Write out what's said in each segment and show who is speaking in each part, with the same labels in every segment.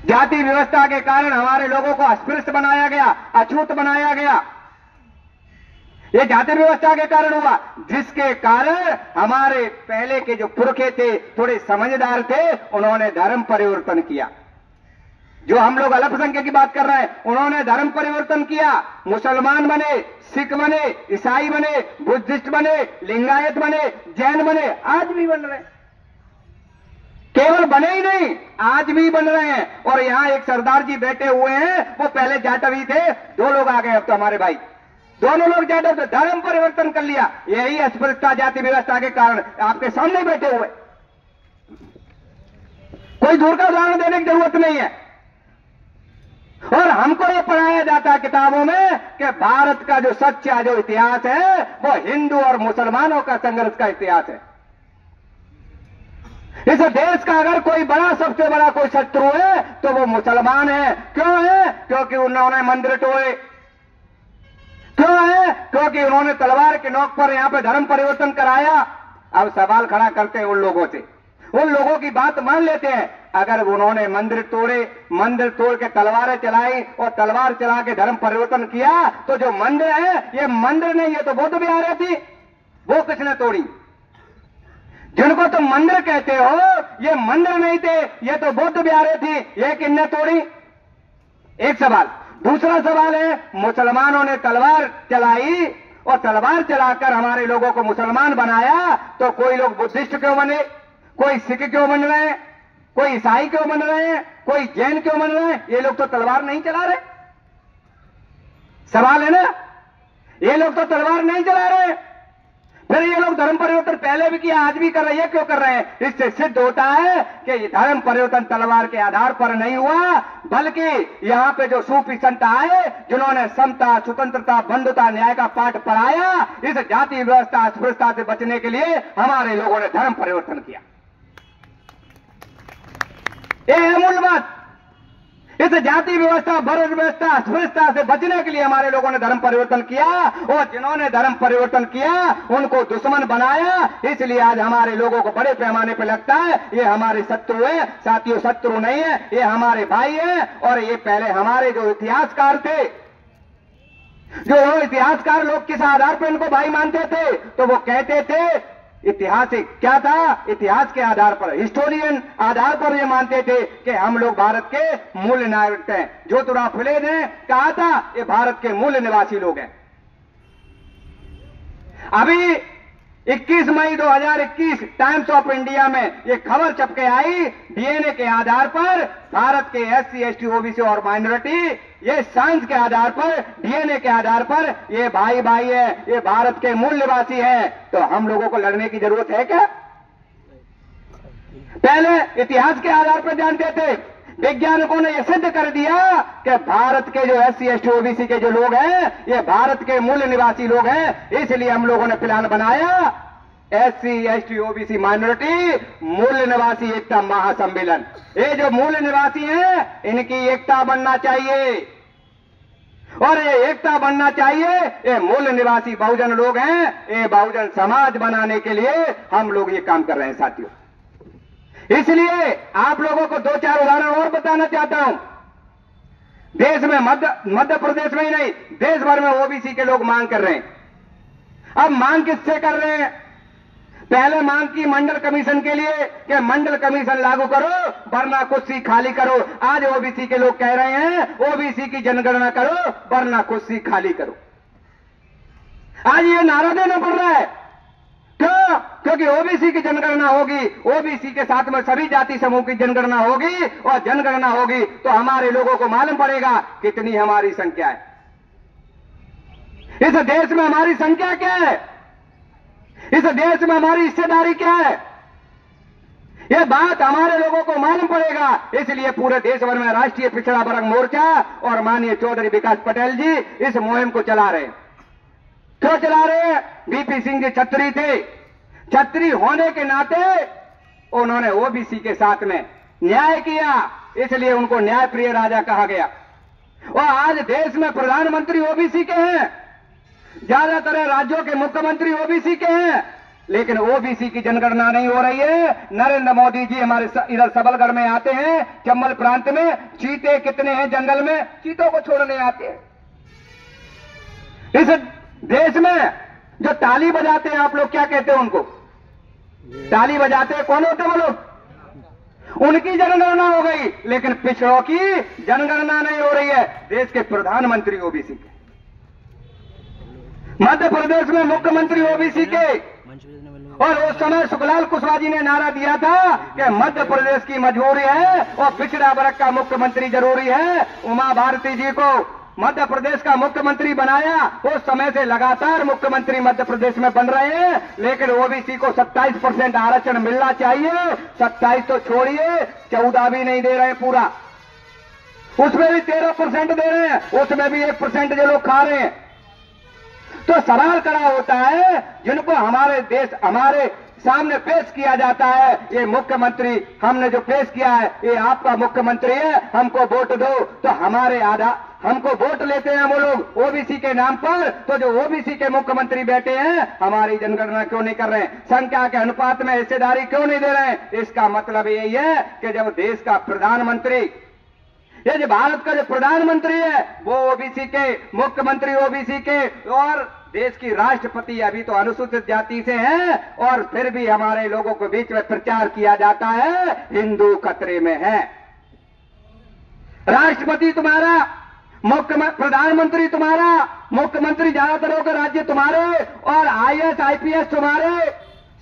Speaker 1: जाति व्यवस्था के कारण हमारे लोगों को अस्पृश्य बनाया गया, अछूत बनाया गया। ये जाति व्यवस्था के कारण हुआ, जिसके कारण हमारे पहले के जो पुरखे थे, थोड़े समझदार थे, उन्होंने धर्म परिवर्तन किया। जो हम लोग अल्पसंख्यक की बात कर रहे हैं, उन्होंने धर्म परिवर्तन किया, मुसलमान बने, सिख बने, ईसाई बने, बुद्धिस्ट बने, लिंगायत बने, जैन बने, आज भी बन रहे हैं। केवल बने ही नहीं, आज भी बन रहे हैं। और यहां एक सरदार जी बैठे हुए हैं, वो पहले जाटवी थे, 2 लोग आ गए अब तो हमारे भाई, दोनों लोग जाटव थे, धर्म परिवर्तन कर लिया। यही अस्पृश्यता जाति व्यवस्था के कारण आपके सामने बैठे हुए। कोई दूर का उदाहरण देने की जरूरत नहीं है। और हमको ये पढ़ाया जाता है किताबों में कि भारत का जो सच्चा जो इतिहास है वो हिंदू और मुसलमानों का संघर्ष का इतिहास है। इस देश का अगर कोई बड़ा, सबसे बड़ा कोई शत्रु है तो वो मुसलमान है। क्यों है? क्योंकि उन्होंने मंदिर तोड़े। क्यों है? क्योंकि उन्होंने तलवार की नोक पर यहां पे धर्म परिवर्तन कराया। अब सवाल खड़ा करते हैं उन लोगों से, उन लोगों की बात मान लेते हैं। अगर उन्होंने मंदिर तोड़े, मंदिर तोड़ के तलवारें चलाई और तलवार चला के धर्म परिवर्तन किया, तो जो मंदिर है ये मंदिर नहीं, ये तो बौद्ध विहार थी, वो किसने तोड़ी? जिनको तुम मंदिर कहते हो ये मंदिर नहीं थे, ये तो बौद्ध विहार थी, ये किसने तोड़ी? एक सवाल। दूसरा सवाल है, मुसलमानों ने तलवार चलाई और तलवार चलाकर हमारे लोगों को मुसलमान बनाया, तो कोई लोग बुद्धिस्ट क्यों बने, कोई सिख क्यों बन रहे हैं, कोई ईसाई क्यों बन रहे हैं, कोई जैन क्यों बन रहे हैं? ये लोग तो तलवार नहीं चला रहे। सवाल है ना, ये लोग तो तलवार नहीं चला रहे। फिर ये लोग धर्म परिवर्तन पहले भी किया, आज भी कर रहे हैं, क्यों कर रहे हैं? इससे सिद्ध होता है कि ये धर्म परिवर्तन तलवार के आधार पर नहीं हुआ, बल्कि यहां पे जो सूफी संत आए, जिन्होंने समता, स्वतंत्रता, बंधुता, न्याय का पाठ पढ़ाया, इस जाति व्यवस्था, अस्पृश्यता से बचने के लिए हमारे लोगों ने धर्म परिवर्तन किया। ये है मूल बात। इस जाति व्यवस्था, वर्ण व्यवस्था, अस्पृश्यता से बचने के लिए हमारे लोगों ने धर्म परिवर्तन किया, और जिन्होंने धर्म परिवर्तन किया उनको दुश्मन बनाया। इसलिए आज हमारे लोगों को बड़े पैमाने पर लगता है ये हमारे शत्रु है। साथियों, शत्रु नहीं है, ये हमारे भाई है। और ये पहले हमारे जो इतिहासकार थे, जो इतिहासकार लोग किस आधार पर इनको भाई मानते थे, तो वो कहते थे ऐतिहासिक क्या था, इतिहास के आधार पर, हिस्टोरियन आधार पर ये मानते थे कि हम लोग भारत के मूल नागरिक हैं। ज्योतिराव फुले ने कहा था ये भारत के मूल निवासी लोग हैं। अभी 21 मई 2021 टाइम्स ऑफ इंडिया में ये खबर छपके आई, डीएनए के आधार पर भारत के एससी, एसटी, ओबीसी और माइनॉरिटी, ये साइंस के आधार पर, डीएनए के आधार पर ये भाई भाई है, ये भारत के मूल निवासी हैं। तो हम लोगों को लड़ने की जरूरत है क्या? पहले इतिहास के आधार पर जानते थे, वैज्ञानिकों ने यह सिद्ध कर दिया कि भारत के जो एससी, एसटी, ओबीसी के जो लोग हैं ये भारत के मूल निवासी लोग हैं। इसलिए हम लोगों ने प्लान बनाया एससी, एसटी, ओबीसी, माइनॉरिटी मूल निवासी एकता महासम्मेलन। ये जो मूल निवासी हैं इनकी एकता बनना चाहिए, और ये एकता बनना चाहिए। ये मूल निवासी बहुजन लोग हैं, ये बहुजन समाज बनाने के लिए हम लोग ये काम कर रहे हैं साथियों। इसलिए आप लोगों को 2-4 उदाहरण और बताना चाहता हूं। देश में, मध्य प्रदेश में ही नहीं, देश भर में ओबीसी के लोग मांग कर रहे हैं। अब मांग किससे कर रहे हैं? पहले मांग की मंडल कमीशन के लिए कि मंडल कमीशन लागू करो वरना कुर्सी खाली करो। आज ओबीसी के लोग कह रहे हैं ओबीसी की जनगणना करो वरना कुर्सी खाली करो। आज ये नारा देना पड़ रहा है। क्यों? क्योंकि ओबीसी की जनगणना होगी, ओबीसी के साथ में सभी जाति समूह की जनगणना होगी, और जनगणना होगी तो हमारे लोगों को मालूम पड़ेगा कितनी हमारी संख्या है। इस देश में हमारी संख्या क्या है, इस देश में हमारी हिस्सेदारी क्या है, यह बात हमारे लोगों को मालूम पड़ेगा। इसलिए पूरे देश भर में राष्ट्रीय पिछड़ा वर्ग मोर्चा और माननीय चौधरी विकास पटेल जी इस मुहिम को चला रहे हैं। क्यों चला रहे हैं? बीपी सिंह जी छत्री थे, छत्री होने के नाते उन्होंने ओबीसी के साथ में न्याय किया, इसलिए उनको न्याय प्रिय राजा कहा गया। और आज देश में प्रधानमंत्री ओबीसी के हैं, ज्यादातर राज्यों के मुख्यमंत्री ओबीसी के हैं, लेकिन ओबीसी की जनगणना नहीं हो रही है। नरेंद्र मोदी जी हमारे इधर सबलगढ़ में आते हैं, चंबल प्रांत में, चीते कितने हैं जंगल में, चीतों को छोड़ने आते हैं। इस देश में जो ताली बजाते हैं, आप लोग क्या कहते हैं उनको? ताली बजाते हैं, कौन होते हैं वो लोग? उनकी जनगणना हो गई, लेकिन पिछड़ों की जनगणना नहीं हो रही है। देश के प्रधानमंत्री ओबीसी के, मध्य प्रदेश में मुख्यमंत्री ओबीसी के, और उस समय सुखलाल कुशवाहा जी ने नारा दिया था कि मध्य प्रदेश की मजबूरी है और पिछड़ा वर्ग का मुख्यमंत्री जरूरी है। उमा भारती जी को मध्य प्रदेश का मुख्यमंत्री बनाया, उस समय से लगातार मुख्यमंत्री मध्य प्रदेश में बन रहे हैं, लेकिन ओबीसी को 27% आरक्षण मिलना चाहिए। 27 तो छोड़िए, 14 भी नहीं दे रहे हैं पूरा, उसमें भी 13% दे रहे हैं, उसमें भी 1% जो लोग खा रहे हैं। तो सवाल खड़ा होता है, जिनको हमारे देश हमारे सामने पेश किया जाता है, ये मुख्यमंत्री हमने जो पेश किया है ये आपका मुख्यमंत्री है, हमको वोट दो, तो हमारे हमको वोट लेते हैं वो लोग ओबीसी के नाम पर। तो जो ओबीसी के मुख्यमंत्री बैठे हैं, हमारी जनगणना क्यों नहीं कर रहे हैं? संख्या के अनुपात में हिस्सेदारी क्यों नहीं दे रहे हैं? इसका मतलब यही है कि जब देश का प्रधानमंत्री, ये जो भारत का जो प्रधानमंत्री है वो ओबीसी के, मुख्यमंत्री ओबीसी के, और देश की राष्ट्रपति अभी तो अनुसूचित जाति से है, और फिर भी हमारे लोगों के बीच में प्रचार किया जाता है हिंदू खतरे में है। राष्ट्रपति तुम्हारा, प्रधानमंत्री तुम्हारा, मुख्यमंत्री ज्यादातर होकर राज्य तुम्हारे, और आईएएस आईपीएस तुम्हारे,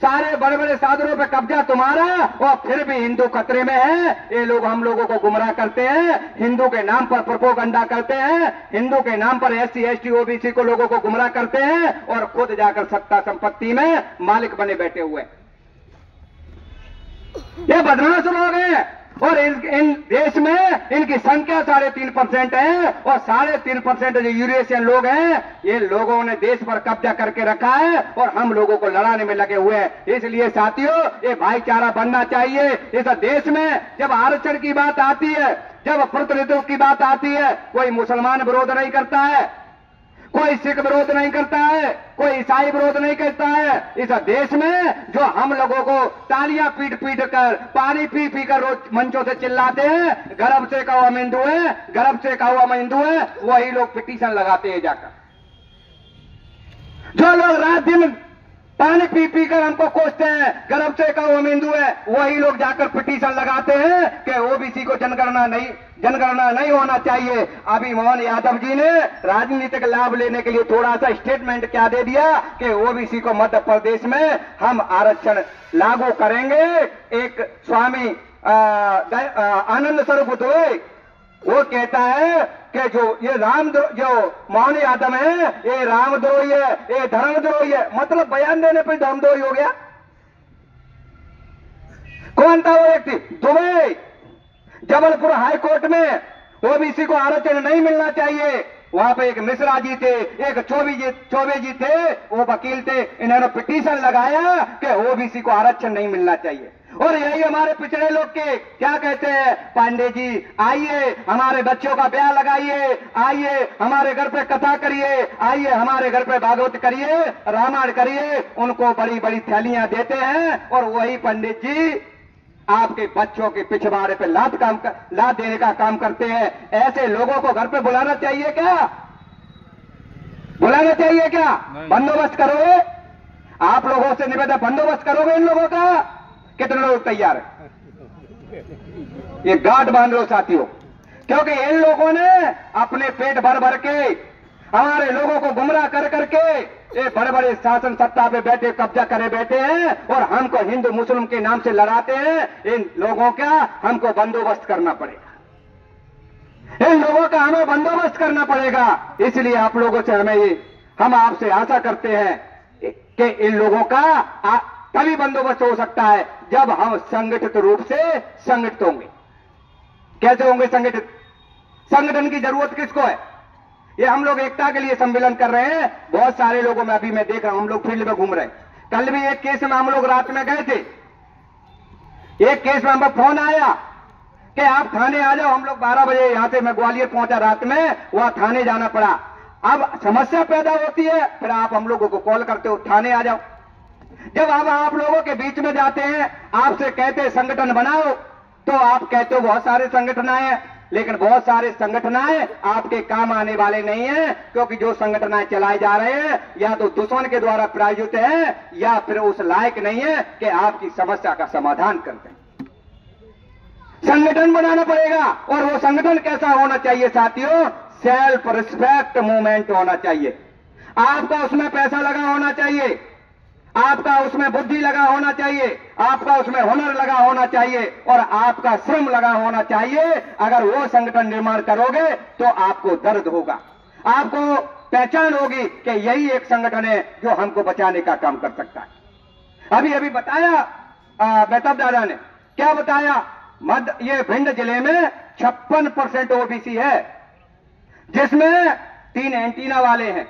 Speaker 1: सारे बड़े बड़े साधनों पे कब्जा तुम्हारा, और फिर भी हिंदू खतरे में है। ये लोग हम लोगों को गुमराह करते हैं, हिंदू के नाम पर प्रोपेगेंडा करते हैं, हिंदू के नाम पर एससी एसटी ओबीसी को लोगों को गुमराह करते हैं, और खुद जाकर सत्ता संपत्ति में मालिक बने बैठे हुए। ये बदमाश लोग हैं, और इन देश में इनकी संख्या 3.5% है, और 3.5% जो यूरेशियन लोग हैं, ये लोगों ने देश पर कब्जा करके रखा है, और हम लोगों को लड़ाने में लगे हुए हैं। इसलिए साथियों, ये भाईचारा बनना चाहिए इस देश में। जब आरक्षण की बात आती है, जब प्रतिनिधित्व की बात आती है, कोई मुसलमान विरोध नहीं करता है, कोई सिख विरोध नहीं करता है, कोई ईसाई विरोध नहीं करता है। इस देश में जो हम लोगों को तालियां पीट पीट कर, पानी पी पी कर रोज मंचों से चिल्लाते हैं, गर्भ से कहो हम हिंदू है, गर्भ से कहो हम हिंदू है, वही लोग पिटीशन लगाते हैं जाकर। जो लोग रात दिन पानी पी पी कर हमको कोसते हैं, गर्भ से कहो हम हिंदू है, वही लोग जाकर पिटीशन लगाते हैं कि ओबीसी को जनगणना नहीं होना चाहिए। अभी मोहन यादव जी ने राजनीतिक लाभ लेने के लिए थोड़ा सा स्टेटमेंट क्या दे दिया कि ओबीसी को मध्य प्रदेश में हम आरक्षण लागू करेंगे। एक स्वामी आनंद स्वरूप दोए वो कहता है कि जो मोहन यादव है, ये रामद्रोही है, ये धर्मद्रोही है। मतलब बयान देने पर धर्मद्रोही हो गया। कौन था वो व्यक्ति? दुबई, जबलपुर हाई कोर्ट में ओबीसी को आरक्षण नहीं मिलना चाहिए। वहां पे एक मिश्रा जी थे, एक चौबे जी थे, वो वकील थे, इन्होंने पिटीशन लगाया कि ओबीसी को आरक्षण नहीं मिलना चाहिए। और यही हमारे पिछड़े लोग के क्या कहते हैं, पांडे जी आइए हमारे बच्चों का ब्याह लगाइए, आइए हमारे घर पे कथा करिए, आइए हमारे घर पे भागवत करिए, रामायण करिए। उनको बड़ी बड़ी थैलियां देते हैं, और वही पंडित जी आपके बच्चों के पिछवाड़े पे लात देने का काम करते हैं। ऐसे लोगों को घर पे बुलाना चाहिए क्या? बुलाना चाहिए क्या? बंदोबस्त करोगे? आप लोगों से निवेदन, बंदोबस्त करोगे इन लोगों का? कितने लोग तैयार है? ये गांठ बांध लो साथियों, क्योंकि इन लोगों ने अपने पेट भर भर के हमारे लोगों को गुमराह कर करके ये बड़े बड़े शासन सत्ता पे बैठे कब्जा करे बैठे हैं, और हमको हिंदू मुस्लिम के नाम से लड़ाते हैं। इन लोगों का हमको बंदोबस्त करना पड़ेगा, इन लोगों का हमें बंदोबस्त करना पड़ेगा। इसलिए आप लोगों से हम आपसे आशा करते हैं कि इन लोगों का तभी बंदोबस्त हो सकता है जब हम संगठित रूप से संगठित होंगे। कैसे होंगे संगठित? संगठन की जरूरत किसको है? ये हम लोग एकता के लिए सम्मेलन कर रहे हैं। बहुत सारे लोगों में अभी मैं देख रहा हूं, हम लोग फील्ड में घूम रहे हैं। कल भी एक केस में हम लोग रात में गए थे, एक केस में हम फोन आया कि आप थाने आ जाओ। हम लोग 12 बजे यहां से, मैं ग्वालियर पहुंचा रात में, वहां थाने जाना पड़ा। अब समस्या पैदा होती है, फिर आप हम लोगों को कॉल करते हो थाने आ जाओ। जब आप लोगों के बीच में जाते हैं, आपसे कहते हैं संगठन बनाओ, तो आप कहते हो बहुत सारे संगठन हैं, लेकिन बहुत सारे संगठनाएं आपके काम आने वाले नहीं हैं, क्योंकि जो संगठनाएं चलाए जा रहे हैं या तो दुश्मन के द्वारा प्रायोजित है या फिर उस लायक नहीं है कि आपकी समस्या का समाधान करते हैं। संगठन बनाना पड़ेगा, और वो संगठन कैसा होना चाहिए साथियों? सेल्फ रिस्पेक्ट मूवमेंट होना चाहिए। आपका उसमें पैसा लगा होना चाहिए, आपका उसमें बुद्धि लगा होना चाहिए, आपका उसमें हुनर लगा होना चाहिए, और आपका श्रम लगा होना चाहिए। अगर वो संगठन निर्माण करोगे तो आपको दर्द होगा, आपको पहचान होगी कि यही एक संगठन है जो हमको बचाने का काम कर सकता है। अभी अभी बताया मेहताब दादा ने, क्या बताया? ये भिंड जिले में 56% ओबीसी है, जिसमें 3 एंटीना वाले हैं,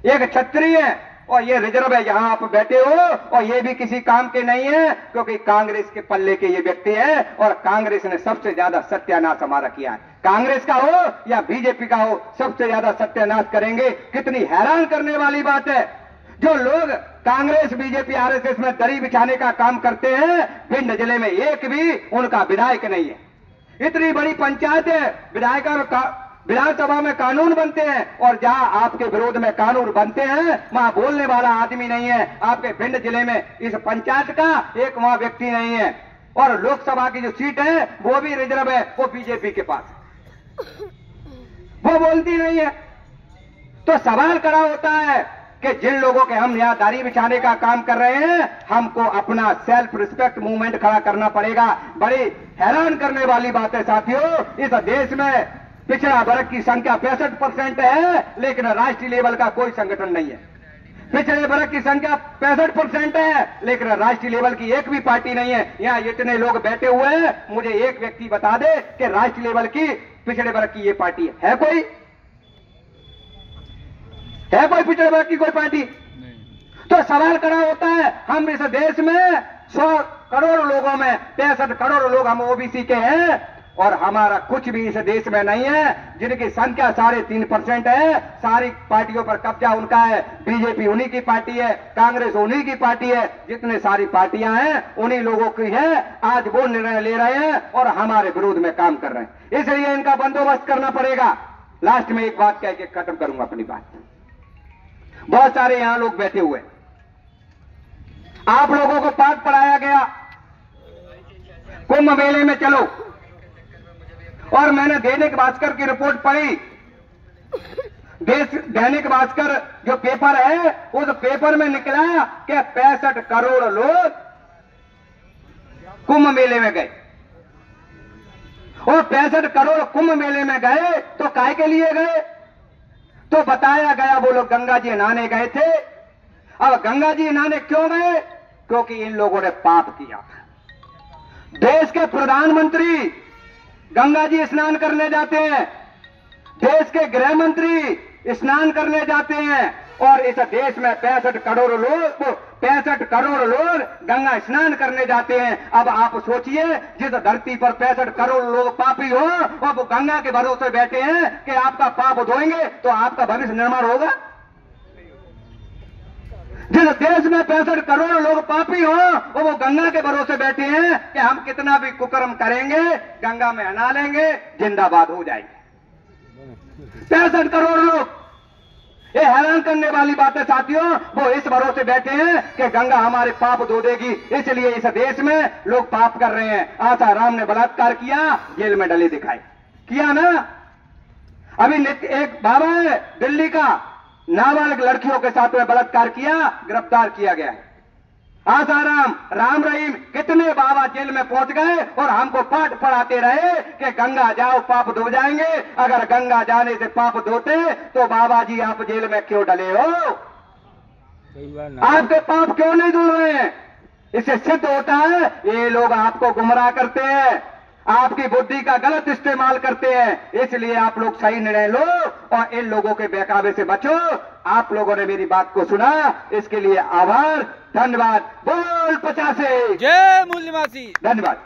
Speaker 1: एक क्षत्रिय है, और ये रिजर्व है। यहां आप बैठे हो और ये भी किसी काम के नहीं है, क्योंकि कांग्रेस के पल्ले के ये व्यक्ति है, और कांग्रेस ने सबसे ज्यादा सत्यानाश हमारा किया है। कांग्रेस का हो या बीजेपी का हो, सबसे ज्यादा सत्यानाश करेंगे। कितनी हैरान करने वाली बात है, जो लोग कांग्रेस बीजेपी आरएसएस में दरी बिछाने का काम करते हैं, भिंड जिले में एक भी उनका विधायक नहीं है। इतनी बड़ी पंचायत है, विधानसभा में कानून बनते हैं, और जहां आपके विरोध में कानून बनते हैं वहां बोलने वाला आदमी नहीं है। आपके भिंड जिले में इस पंचायत का एक वहां व्यक्ति नहीं है, और लोकसभा की जो सीट है वो भी रिजर्व है, वो बीजेपी के पास है, वो बोलती नहीं है। तो सवाल खड़ा होता है कि जिन लोगों के हम यहां दाढ़ी बिछाने का काम कर रहे हैं, हमको अपना सेल्फ रिस्पेक्ट मूवमेंट खड़ा करना पड़ेगा। बड़ी हैरान करने वाली बात है साथियों, इस देश में पिछड़ा वर्ग की संख्या 65% है, लेकिन राष्ट्रीय लेवल का कोई संगठन नहीं है। पिछड़े वर्ग की संख्या 65% है, लेकिन राष्ट्रीय लेवल की एक भी पार्टी नहीं है। यहां इतने लोग बैठे हुए हैं, मुझे एक व्यक्ति बता दे कि राष्ट्रीय लेवल की पिछड़े वर्ग की ये पार्टी है कोई? है कोई पिछड़े वर्ग की कोई पार्टी? तो सवाल खड़ा होता है, हम इस देश में 100 करोड़ लोगों में 63 करोड़ लोग हम ओबीसी के हैं, और हमारा कुछ भी इस देश में नहीं है, जिनकी संख्या 3.5% है। सारी पार्टियों पर कब्जा उनका है। बीजेपी उन्हीं की पार्टी है, कांग्रेस उन्हीं की पार्टी है, जितने सारी पार्टियां हैं उन्हीं लोगों की है। आज वो निर्णय ले रहे हैं और हमारे विरोध में काम कर रहे हैं, इसलिए इनका बंदोबस्त करना पड़ेगा। लास्ट में एक बात कह के खत्म करूंगा अपनी बात। बहुत सारे यहां लोग बैठे हुए, आप लोगों को पाठ पढ़ाया गया कुंभ मेले में चलो, और मैंने दैनिक भास्कर की रिपोर्ट पढ़ी। दैनिक भास्कर जो पेपर है, उस पेपर में निकला कि 65 करोड़ लोग कुंभ मेले में गए, और 65 करोड़ कुंभ मेले में गए तो काहे के लिए गए? तो बताया गया वो लोग गंगा जी नहाने गए थे। अब गंगा जी नहाने क्यों गए? क्योंकि इन लोगों ने पाप किया। देश के प्रधानमंत्री गंगा जी स्नान करने जाते हैं, देश के गृह मंत्री स्नान करने जाते हैं, और इस देश में 65 करोड़ लोग गंगा स्नान करने जाते हैं। अब आप सोचिए, जिस धरती पर 65 करोड़ लोग पापी हो, और वो गंगा के भरोसे बैठे हैं कि आपका पाप धोएंगे तो आपका भविष्य निर्माण होगा। जिस देश में 65 करोड़ लोग पापी हो, और वो गंगा के भरोसे बैठे हैं कि हम कितना भी कुकर्म करेंगे, गंगा में नहा लेंगे, जिंदाबाद हो जाएंगे। 65 करोड़ लोग, ये हैरान करने वाली बात है साथियों। वो इस भरोसे बैठे हैं कि गंगा हमारे पाप धो देगी, इसलिए इस देश में लोग पाप कर रहे हैं। आसाराम ने बलात्कार किया, जेल में डले दिखाए, किया ना। अभी एक बाबा है दिल्ली का, नाबालिग लड़कियों के साथ में बलात्कार किया, गिरफ्तार किया गया है। आसाराम, राम रहीम, कितने बाबा जेल में पहुंच गए और हमको पाठ पढ़ाते रहे कि गंगा जाओ पाप धो जाएंगे। अगर गंगा जाने से पाप धोते तो बाबा जी आप जेल में क्यों डले हो? आपके पाप क्यों नहीं धुल रहे हैं? इससे सिद्ध होता है ये लोग आपको गुमराह करते हैं, आपकी बुद्धि का गलत इस्तेमाल करते हैं। इसलिए आप लोग सही निर्णय लो और इन लोगों के बहकावे से बचो। आप लोगों ने मेरी बात को सुना, इसके लिए आभार, धन्यवाद। बोल 50
Speaker 2: जय मूल निवासी।
Speaker 1: धन्यवाद।